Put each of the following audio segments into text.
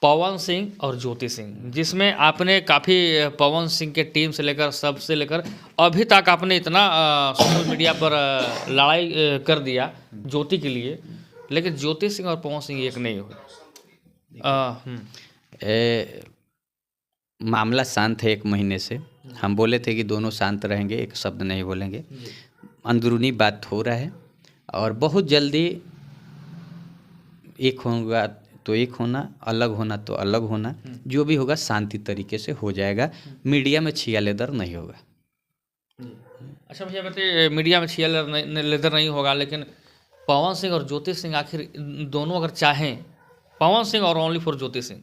पवन सिंह और ज्योति सिंह, जिसमें आपने काफ़ी पवन सिंह के टीम से लेकर सबसे लेकर अभी तक आपने इतना सोशल मीडिया पर लड़ाई कर दिया ज्योति के लिए, लेकिन ज्योति सिंह और पवन सिंह एक नहीं हुए। मामला शांत है। 1 महीने से हम बोले थे कि दोनों शांत रहेंगे, एक शब्द नहीं बोलेंगे। अंदरूनी बात हो रहा है और बहुत जल्दी एक होगा तो एक होना, अलग होना तो अलग होना, जो भी होगा शांति तरीके से हो जाएगा। मीडिया में छिया लेदर नहीं होगा। अच्छा भैया बताइए, मीडिया में छिया लेदर नहीं होगा, लेकिन पवन सिंह और ज्योति सिंह आखिर दोनों अगर चाहें, पवन सिंह और ओनली फॉर ज्योति सिंह,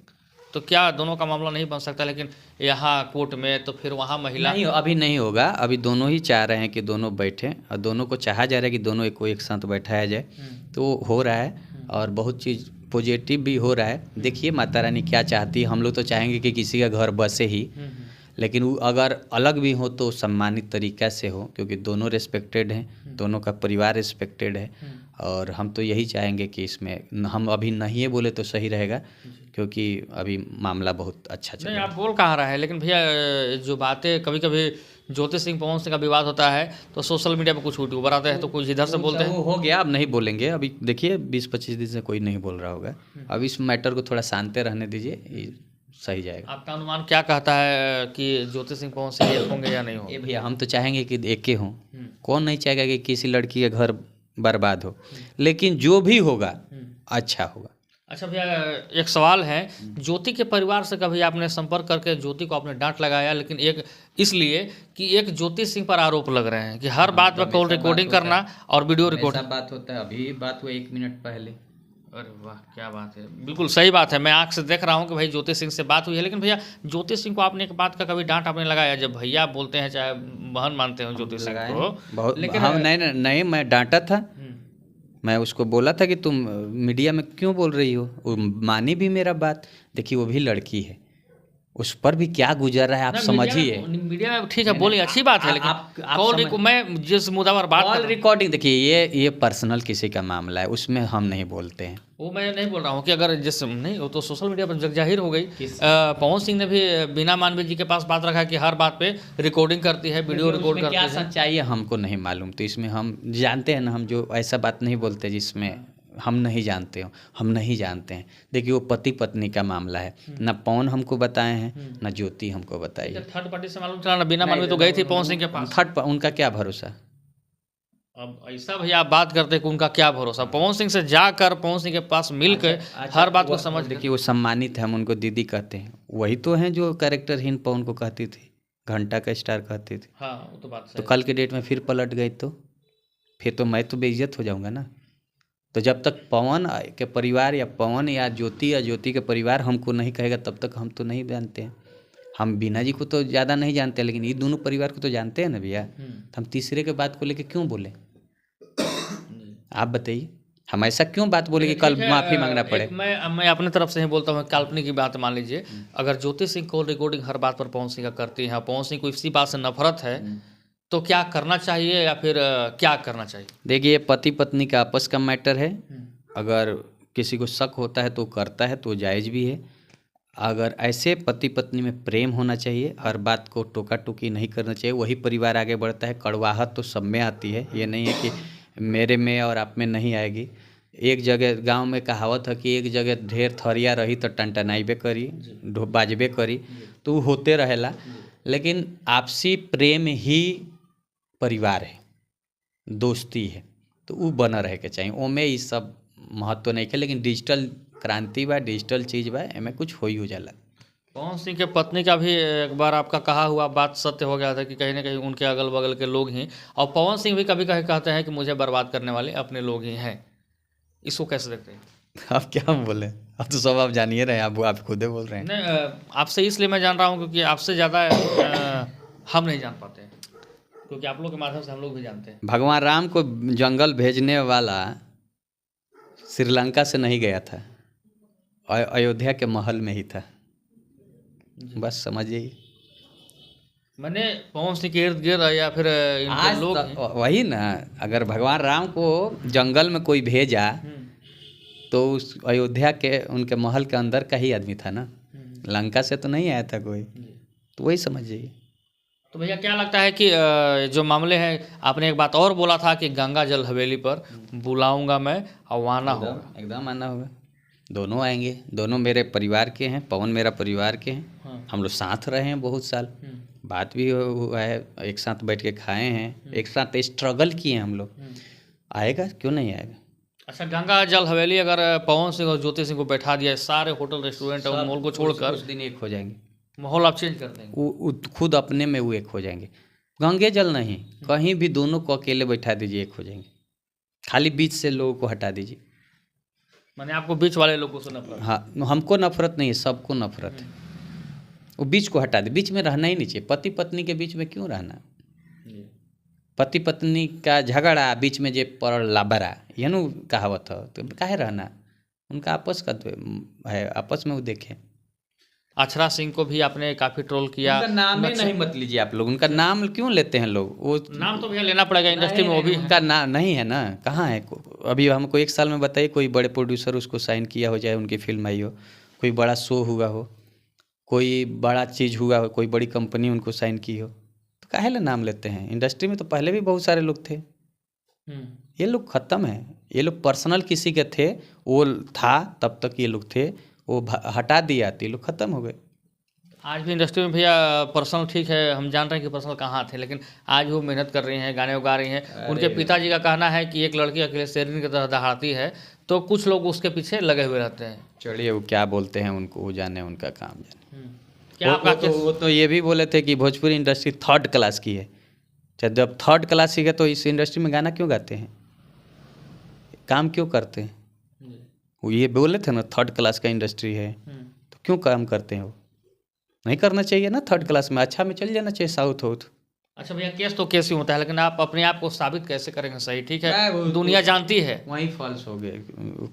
तो क्या दोनों का मामला नहीं बन सकता? लेकिन यहाँ कोर्ट में तो फिर वहाँ महिला नहीं, अभी नहीं होगा। अभी दोनों ही चाह रहे हैं कि दोनों बैठें और दोनों को चाहा जा रहा है कि दोनों को एक साथ बैठाया जाए, तो हो रहा है और बहुत चीज़ पॉजिटिव भी हो रहा है। देखिए माता रानी क्या चाहती है। हम लोग तो चाहेंगे कि किसी का घर बसे ही, लेकिन वो अगर अलग भी हो तो सम्मानित तरीक़ा से हो, क्योंकि दोनों रिस्पेक्टेड हैं, दोनों का परिवार रिस्पेक्टेड है। और हम तो यही चाहेंगे कि इसमें हम अभी नहीं बोले तो सही रहेगा, क्योंकि अभी मामला बहुत अच्छा चल नहीं, रहा आप बोल कहाँ रहा है। लेकिन भैया जो बातें कभी कभी ज्योति सिंह पवन सिंह का विवाद होता है तो सोशल मीडिया पर कुछ उबर आते हैं, तो कुछ इधर से बोलते हैं। वो हो गया, अब नहीं बोलेंगे। अभी देखिए 20-25 दिन से कोई नहीं बोल रहा होगा। अब इस मैटर को थोड़ा शांत रहने दीजिए, ये सही जाएगा। आपका अनुमान क्या कहता है कि ज्योति सिंह पवन सिंह एक होंगे या नहीं होंगे? ये भैया हम तो चाहेंगे कि एक ही हों। कौन नहीं चाहेगा कि किसी लड़की का घर बर्बाद हो, लेकिन जो भी होगा अच्छा होगा। अच्छा भैया, एक सवाल है, ज्योति के परिवार से कभी आपने संपर्क करके ज्योति को आपने डांट लगाया? लेकिन एक इसलिए कि एक ज्योति सिंह पर आरोप लग रहे हैं कि हर बात में कॉल रिकॉर्डिंग करना और वीडियो रिकॉर्डिंग। बात होता है, अभी बात हुआ 1 मिनट पहले। अरे वाह, क्या बात है, बिल्कुल सही बात है। मैं आँख से देख रहा हूँ कि भाई ज्योति सिंह से बात हुई है। लेकिन भैया ज्योति सिंह को आपने एक बात का कभी डांट आपने लगाया? जब भैया बोलते हैं, चाहे बहन मानते हो ज्योति सिंह को, बहुत, लेकिन हम नहीं, मैं डांटा था। मैं उसको बोला था कि तुम मीडिया में क्यों बोल रही हो। वो मानी भी मेरा बात। देखिए वो भी लड़की है, उस पर भी क्या गुजर रहा है आप समझिए। मीडिया में ठीक है, बोलिए, अच्छी बात है, लेकिन मैं जिस मुद्दा पर बात कॉल रिकॉर्डिंग, देखिए ये पर्सनल किसी का मामला है, उसमें हम नहीं बोलते हैं। वो मैं नहीं बोल रहा हूँ कि अगर जिस नहीं, वो तो सोशल मीडिया पर जगजाहिर हो गई। पवन सिंह ने भी बिना मानवीय जी के पास बात रखा कि हर बात पे रिकॉर्डिंग करती है, वीडियो रिकॉर्ड करती है। क्या सच्चाई है हमको नहीं मालूम, तो इसमें हम जानते हैं ना, हम जो ऐसा बात नहीं बोलते जिसमें हम नहीं जानते हो, हम नहीं जानते हैं। देखिए वो पति पत्नी का मामला है, ना पवन हमको बताए हैं ना ज्योति हमको बताई है। थर्ड पार्टी से मालूम चला ना, बिना मालूम तो गई थी पवन सिंह के पास। उनका क्या भरोसा। अब ऐसा भैया आप बात करते हैं कि उनका क्या भरोसा। पवन सिंह से जाकर पवन सिंह के पास मिलकर हर बात को समझ। देखिए वो सम्मानित है, हम उनको दीदी कहते हैं। वही तो हैं जो कैरेक्टरहीन पवन को कहती थी, घंटा का स्टार कहती थी। हाँ, वो तो बात तो कल के डेट में फिर पलट गई तो फिर तो मैं तो बेइज्जत हो जाऊंगा ना। तो जब तक पवन के परिवार या पवन या ज्योति के परिवार हमको नहीं कहेगा, तब तक हम तो नहीं जानते हैं। हम बीना जी को तो ज़्यादा नहीं जानते, लेकिन ये दोनों परिवार को तो जानते हैं ना भैया। तो हम तीसरे के बात को लेके क्यों बोले, आप बताइए। हम ऐसा क्यों बात बोले कि कल माफ़ी मांगना पड़े। मैं अपनी तरफ से ही बोलता हूँ, काल्पनिक की बात मान लीजिए, अगर ज्योति सिंह कॉल रिकॉर्डिंग हर बात पर पवन सिंह का करती है, पवन सिंह को इसी बात से नफरत है, तो क्या करना चाहिए या फिर क्या करना चाहिए? देखिए पति पत्नी का आपस का मैटर है। अगर किसी को शक होता है तो करता है, तो जायज़ भी है। अगर ऐसे पति पत्नी में प्रेम होना चाहिए, हर बात को टोका टोकी नहीं करना चाहिए, वही परिवार आगे बढ़ता है। कड़वाहट तो सब में आती है, ये नहीं है कि मेरे में और आप में नहीं आएगी। एक जगह गांव में कहावत है कि एक जगह ढेर थरिया रही तो टनटनाइबे करी, बाजबे करी, तो वो होते रहेला। लेकिन आपसी प्रेम ही परिवार है, दोस्ती है, तो वो बना रहे के चाहिए। ओमे ये सब महत्व नहीं है। लेकिन डिजिटल क्रांति बा, डिजिटल चीज़ बा, एमे कुछ हो जाला। पवन सिंह के पत्नी का भी एक बार आपका कहा हुआ बात सत्य हो गया था कि कहीं ना कहीं उनके अगल बगल के लोग ही, और पवन सिंह भी कभी कभी कहते हैं कि मुझे बर्बाद करने वाले अपने लोग ही हैं। इसको कैसे देखते हैं? आप क्या बोले, अब तो सब आप जानिए रहे हैं, आप खुद ही बोल रहे हैं। नहीं, आपसे इसलिए मैं जान रहा हूँ क्योंकि आपसे ज़्यादा हम नहीं जान पाते हैं, क्योंकि आप लोग के माध्यम से हम लोग भी जानते हैं। भगवान राम को जंगल भेजने वाला श्रीलंका से नहीं गया था, अयोध्या के महल में ही था। बस समझिए। मैंने पवन सिंह के इर्द गिर्द या फिर इनके लोग वही ना, अगर भगवान राम को जंगल में कोई भेजा तो उस अयोध्या के उनके महल के अंदर का ही आदमी था ना, लंका से तो नहीं आया था कोई, तो वही समझिए। तो भैया क्या लगता है कि जो मामले हैं, आपने एक बात और बोला था कि गंगा जल हवेली पर बुलाऊंगा मैं और आना होगा। एकदम आना होगा, दोनों आएंगे, दोनों मेरे परिवार के हैं, पवन मेरा परिवार के हैं। हाँ। हम लोग साथ रहे हैं बहुत साल, बात भी हुआ है, एक साथ बैठ के खाए हैं, एक साथ स्ट्रगल किए हैं हम लोग। आएगा, क्यों नहीं आएगा। अच्छा, गंगा जल हवेली अगर पवन सिंह और ज्योति सिंह को बैठा दिया, सारे होटल रेस्टोरेंट और मॉल को छोड़कर उस दिन एक हो जाएंगे, माहौल आप चेंज कर देंगे। वो खुद अपने में वो एक हो जाएंगे। गंगे जल नहीं, कहीं भी दोनों को अकेले बैठा दीजिए, एक हो जाएंगे। खाली बीच से लोगों को हटा दीजिए। मैंने आपको बीच वाले लोगों से नफरत? हाँ, हमको नफरत नहीं है, सबको नफरत है। वो बीच को हटा दे, बीच में रहना ही नहीं चाहिए। पति पत्नी के बीच में क्यों रहना। पति पत्नी का झगड़ा बीच में जे पड़ लाबरा, यह नु कहावत है, तो काहे रहना। उनका आपस का है, आपस में वो देखें। अक्षरा सिंह को भी आपने काफी ट्रोल किया। उनका नाम ही नहीं मत लीजिए आप लोग, उनका नाम क्यों लेते हैं लोग। वो नाम तो भैया लेना पड़ेगा इंडस्ट्री में, वो भी उनका नाम नहीं है ना, कहाँ है। अभी हमको एक साल में बताइए कोई बड़े प्रोड्यूसर उसको साइन किया हो, जाए उनकी फिल्म आई हो, कोई बड़ा शो हुआ हो, कोई बड़ा चीज़ हुआ हो, कोई बड़ी कंपनी उनको साइन की हो, तो काहे ला नाम लेते हैं। इंडस्ट्री में तो पहले भी बहुत सारे लोग थे, ये लोग ख़त्म है। ये लोग पर्सनल किसी के थे, वो था तब तक ये लोग थे, वो हटा दिया तो ये लोग ख़त्म हो गए। आज भी इंडस्ट्री में भैया पर्सनल ठीक है, हम जान रहे हैं कि पर्सनल कहाँ थे, लेकिन आज वो मेहनत कर रही हैं, गाने गा रही हैं। उनके पिताजी का कहना है कि एक लड़की अकेले शेरनी की तरह दहाड़ती है, तो कुछ लोग उसके पीछे लगे हुए रहते हैं। चलिए, वो क्या बोलते हैं उनको, वो जाने, उनका काम जाने। क्या आपका वो तो ये भी बोले थे कि भोजपुरी इंडस्ट्री 3rd क्लास की है। जब 3rd क्लास की है तो इस इंडस्ट्री में गाना क्यों गाते हैं, काम क्यों करते हैं। वो ये बोले थे ना 3rd क्लास का इंडस्ट्री है, तो क्यों काम करते हैं। वो नहीं करना चाहिए ना 3rd क्लास में, अच्छा में चल जाना चाहिए साउथ हो। अच्छा भैया, केस तो केस ही होता है, लेकिन आप अपने आप को साबित कैसे करेंगे सही। ठीक है, दुनिया जानती है, वहीं फॉल्स हो गए,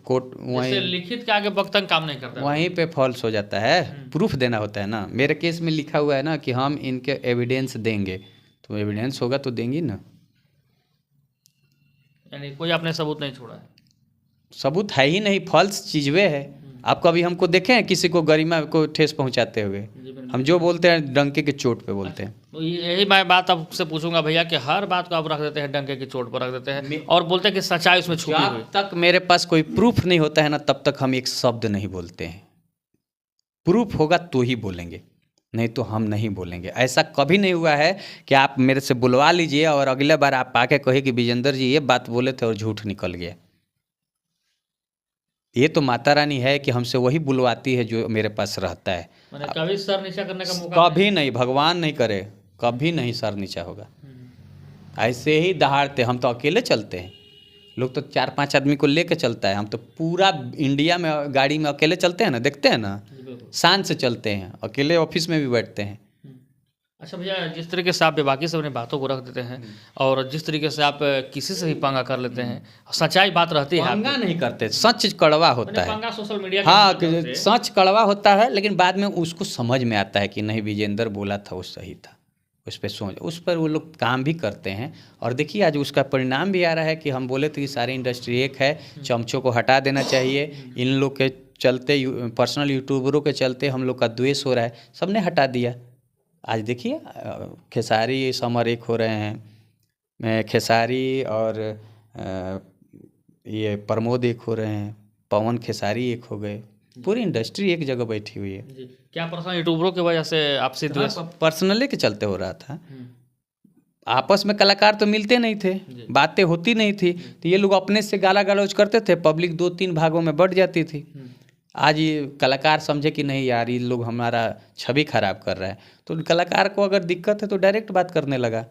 कोर्ट वहीं लिखित के आगे बख्तन काम नहीं करता, वहीं पे फॉल्स हो जाता है। प्रूफ देना होता है ना। मेरे केस में लिखा हुआ है ना कि हम इनके एविडेंस देंगे, तो एविडेंस होगा तो देंगी ना। यानी कोई आपने सबूत नहीं छोड़ा है। सबूत है ही नहीं, फॉल्स चीज़ें है। आप कभी हमको देखे हैं किसी को गरिमा को ठेस पहुंचाते हुए। हम जो बोलते हैं डंके के चोट पे बोलते हैं। तो यही मैं बात आपसे पूछूंगा भैया कि हर बात को आप रख देते हैं डंके की चोट पर रख देते हैं और बोलते हैं कि सच्चाई उसमें छुपी हुई। जब तक मेरे पास कोई प्रूफ नहीं होता है ना, तब तक हम एक शब्द नहीं बोलते हैं। प्रूफ होगा तो ही बोलेंगे, नहीं तो हम नहीं बोलेंगे। ऐसा कभी नहीं हुआ है कि आप मेरे से बुलवा लीजिए और अगले बार आप आके कहे कि विजेंद्र जी ये बात बोले थे और झूठ निकल गया। ये तो माता रानी है कि हमसे वही बुलवाती है जो मेरे पास रहता है। कभी सर नीचा करने का मौका कभी नहीं, भगवान नहीं करे, कभी नहीं सर नीचा होगा। ऐसे ही दहाड़ते, हम तो अकेले चलते हैं। लोग तो 4-5 आदमी को लेके चलता है, हम तो पूरा इंडिया में गाड़ी में अकेले चलते हैं ना, देखते हैं ना, शान से चलते हैं, अकेले ऑफिस में भी बैठते हैं। अच्छा भैया, जिस तरीके से आप बेबाकी से अपनी बातों को रख देते हैं और जिस तरीके से आप किसी से भी पंगा कर लेते हैं, सच्चाई बात रहती है। पंगा नहीं करते, सच कड़वा होता है। पंगा सोशल मीडिया हाँ, सच कड़वा होता है, लेकिन बाद में उसको समझ में आता है कि नहीं विजेंद्र बोला था वो सही था। उस पर सोच, उस पर वो लोग काम भी करते हैं। और देखिए आज उसका परिणाम भी आ रहा है कि हम बोले थे कि सारी इंडस्ट्री एक है, चमचों को हटा देना चाहिए। इन लोग के चलते, पर्सनल यूट्यूबरों के चलते हम लोग का द्वेष हो रहा है, सबने हटा दिया। आज देखिए खेसारी समर एक हो रहे हैं, खेसारी और ये प्रमोद एक हो रहे हैं, पवन खेसारी एक हो गए, पूरी इंडस्ट्री एक जगह बैठी हुई है। क्या पर्सनल यूट्यूबरों की वजह से आपसे द्वेष? पर्सनली के चलते हो रहा था। आपस में कलाकार तो मिलते नहीं थे, बातें होती नहीं थी, तो ये लोग अपने से गाला गलौज करते थे, पब्लिक 2-3 भागों में बढ़ जाती थी। आज ये कलाकार समझे कि नहीं यार ये लोग हमारा छवि खराब कर रहा है, तो कलाकार को अगर दिक्कत है तो डायरेक्ट बात करने लगा।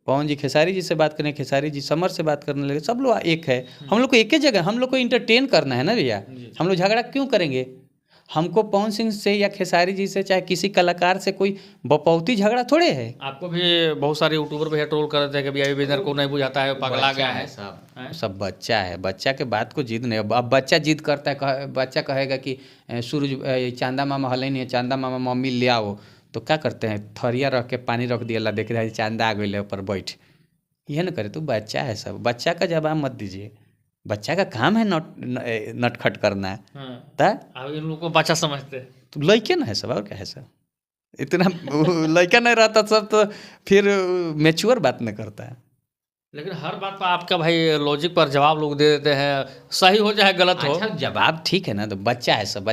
पवन जी खेसारी जी से बात करें, खेसारी जी समर से बात करने लगे, सब लोग एक है। हम लोग को एक ही जगह, हम लोग को इंटरटेन करना है ना भैया। हम लोग झगड़ा क्यों करेंगे। हमको पवन सिंह से या खेसारी जी से, चाहे किसी कलाकार से कोई बपौती झगड़ा थोड़े है। आपको भी बहुत सारे यूट्यूबर भैया ट्रोल कर रहे थे कि भैया विजेंद्र को नहीं बुझाता है, पगला गया है। सब बच्चा है, बच्चा के बात को जिद नहीं। अब बच्चा जिद करता है, बच्चा कहेगा कि सूरज चांदा मामा हल नहीं है, चांदा मामा मम्मी ले आओ, तो क्या करते हैं, थरिया रख के पानी रख दिया, ला देख रहा है चांदा आ गई ऊपर बैठ, यह ना करे। तो बच्चा है, सब बच्चा का जवाब मत दीजिए। बच्चा का काम है नटखट करना है। हाँ, ता अब इन लोगों को बच्चा समझते हैं। तो लड़के ना है सब, और क्या है सब, इतना लड़का नहीं रहता सब तो फिर मैच्योर बात नहीं करता है। लेकिन हर बात पर आपका भाई लॉजिक पर जवाब लोग दे देते हैं, सही हो चाहे गलत हो। अच्छा जवाब ठीक है ना, तो बच्चा है सब,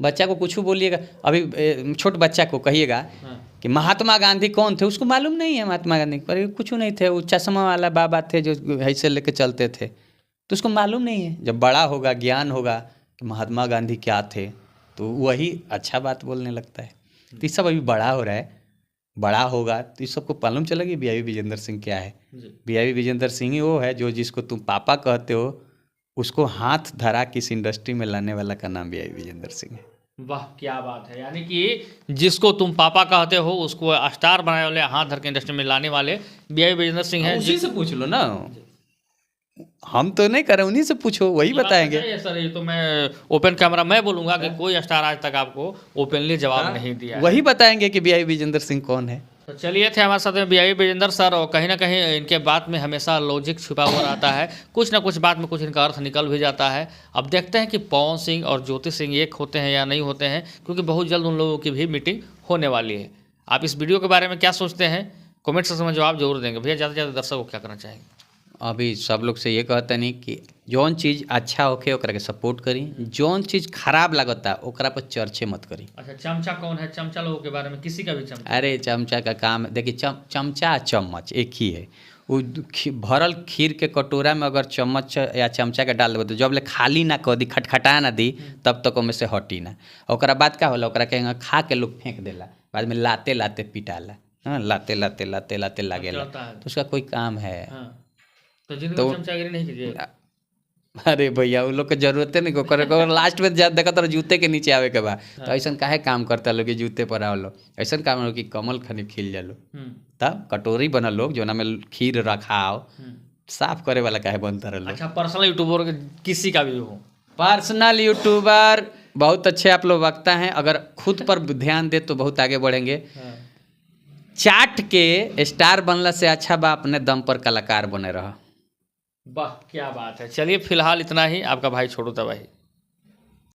बच्चा को कुछ बोलिएगा, अभी छोट बच्चा को कहिएगा हाँ, कि महात्मा गांधी कौन थे, उसको मालूम नहीं है महात्मा गांधी, पर कुछ नहीं थे, वो चश्मा वाला बाबा थे जो ऐसे लेके चलते थे, तो उसको मालूम नहीं है। जब बड़ा होगा, ज्ञान होगा कि महात्मा गांधी क्या थे, तो वही अच्छा बात बोलने लगता है। तो ये सब अभी बड़ा हो रहा है, बड़ा होगा तो इस सबको मालूम चलेगी बीआईबी विजेंद्र सिंह क्या है। जी। बीआईबी विजेंद्र सिंह ही वो है जो जिसको तुम पापा कहते हो, उसको हाथ धरा किस इंडस्ट्री में लाने वाला का नाम बीआईबी विजेंद्र सिंह है। वाह क्या बात है, यानी कि जिसको तुम पापा कहते हो उसको स्टार बनाने वाले, हाथ धर के इंडस्ट्री में लाने वाले बीआईबी विजेंद्र सिंह हैं। उसी से पूछ लो ना, हम तो नहीं कर रहे, उन्हीं से पूछो, वही बताएंगे। सर ये तो मैं ओपन कैमरा मैं बोलूंगा कि कोई स्टार आज तक आपको ओपनली जवाब नहीं दिया है। वही बताएंगे कि बीआईबी विजेंद्र सिंह कौन है। तो चलिए, थे हमारे साथ में बीआईबी विजेंद्र सर, और कहीं ना कहीं इनके बात में हमेशा लॉजिक छुपा हुआ रहता है, कुछ ना कुछ बात में कुछ इनका अर्थ निकल भी जाता है। अब देखते हैं कि पवन सिंह और ज्योति सिंह एक होते हैं या नहीं होते हैं, क्योंकि बहुत जल्द उन लोगों की भी मीटिंग होने वाली है। आप इस वीडियो के बारे में क्या सोचते हैं, कमेंट सेक्शन में जवाब जरूर देंगे। भैया ज़्यादा से ज़्यादा दर्शक को क्या करना चाहेंगे? अभी सब लोग से ये कहते नहीं कि जौन चीज़ अच्छा होके ओकरा के सपोर्ट करी, जौन चीज़ खराब लगता ओकरा पर चर्चे मत करी। अच्छा, चमचा कौन है? चमचा लोगों के बारे में किसी का भी चमचा? अरे चमचा का काम है, देखिए चमचा चम्मच एक ही है। वो भरल खीर के कटोरा में अगर चम्मच या चमचा के डाल देबो तो जब ले खाली ना कर दी, खटखटा ना दी, तब तक ओमे से हटी ना। ओकरा बाद का होला, ओकरा के खा के लोग फेंक देला, बाद में लाते लाते पिटाला। हाँ, लाते लाते लाते लाते लागेला, तो उसका कोई काम है? हाँ, तो जिनको चमचागिरी नहीं कीजिए। अरे भैया वो लोग के जरूरते नहीं को लास्ट में देखा तो जूते के नीचे आवे के बाद तो ऐसा काहे काम करता लोग कि जूते पर आओ लो, ऐसा काम लो कि कमल खनी खिल जालो। तब कटोरी बनल लोग जो ना में खीर रखाओ, साफ करे वाला काहे बनता रहो। अच्छा, पर्सनल यूट्यूबर किसी का भी हो? पर्सनल यूट्यूबर बहुत अच्छे आप लोग वक्ता हैं, अगर खुद पर ध्यान दे तो बहुत आगे बढ़ेंगे। चाट के स्टार बनला से अच्छा बा अपने दम पर कलाकार बने रहा। वाह क्या बात है। चलिए फिलहाल इतना ही, आपका भाई छोटू तबाही।